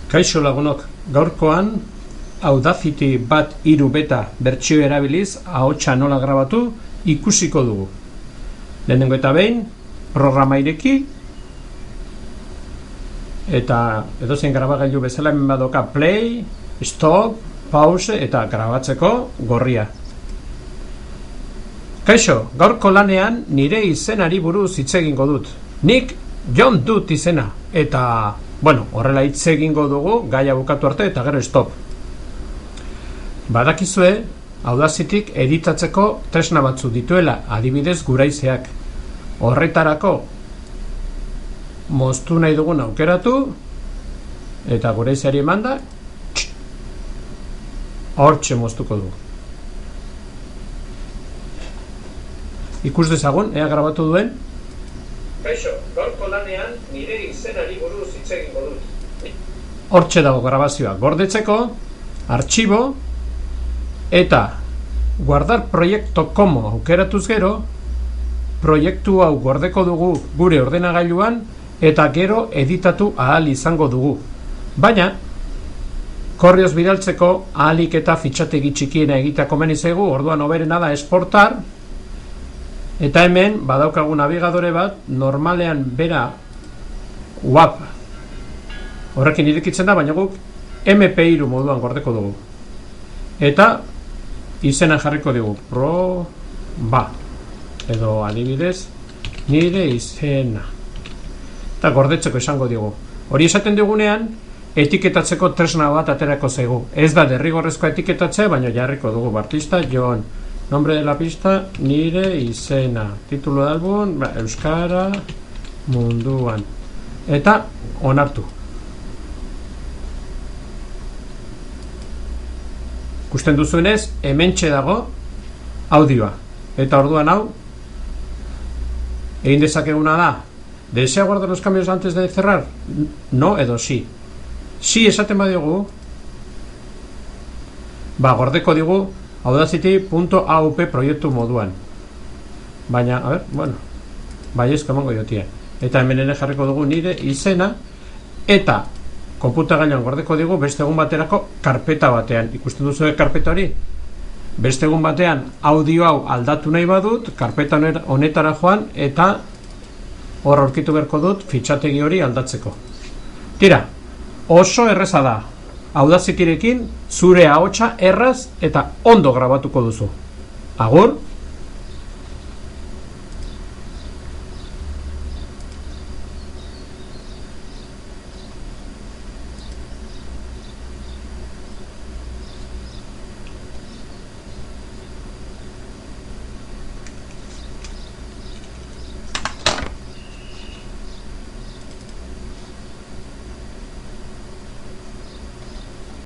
Kaixo lagunok, gaurkoan Audacity bat 3 beta bertsio erabiliz ahotsa nola grabatu ikusiko dugu. Lehenengo eta behin, programa ireki eta edozein grabagailu bezala hemen badoka play, stop, pause eta grabatzeko gorria. Kaixo, gaurko lanean nire izenari buruz hitz egingo dut. Nik Jon dut izena eta horrela hitz egingo dugu gaia bukatu arte eta gero stop. Badakizue Audacityk editatzeko tresna batzu dituela, adibidez guraizeak. Horretarako moztu nahi dugun aukeratu eta guraizeari emanda hortxe moztuko dugu. Ikus dezagun, ea grabatu duen. Kaixo, gaurko lanean nire izenari buruz hitz egingo dut. Hortxe dago grabazioa. Gordetzeko, artxibo eta guardar proiektu como aukeratuz gero, proiektu hau gordeko dugu gure ordenagailuan eta gero editatu ahal izango dugu. Baina, korrioz bidaltzeko ahalik eta fitxategi txikiena egitea komeni zaigu, orduan hoberena da exportar. Eta hemen badaukagu nabigadore bat, normalean bera WAP horrekin irekitzen da, baina guk MP3 moduan gordeko dugu. Eta izena jarriko dugu, edo adibidez nire izena. Eta gordetzeko esango dugu. Hori esaten dugunean, etiketatzeko tresna bat aterako zaigu. Ez da derrigorrezko etiketatzea, baina jarriko dugu. Artista Jon. Nombre de la pista, nire izena. Titulo de álbum, Euskara munduan. Eta onartu. Ikusten duzuenez, hementxe dago audioa. Eta orduan hau, egin dezakeguna da. ¿Desea guardar los cambios antes de cerrar? No edo sí. Sí esaten badiogu, gordeko digu Audacity.aup proiektu moduan. Baina, baiezko emango jotia. Eta hemen ere jarriko dugu nire izena eta konputagailuan gordeko digu beste egun baterako karpeta batean. Ikusten duzu karpeta hori? Beste egun batean audio hau aldatu nahi badut, karpeta honetara joan eta hor aurkitu beharko dut fitxategi hori aldatzeko. Tira, oso erreza da. Audacityrekin zure ahotsa erraz eta ondo grabatuko duzu. Agur!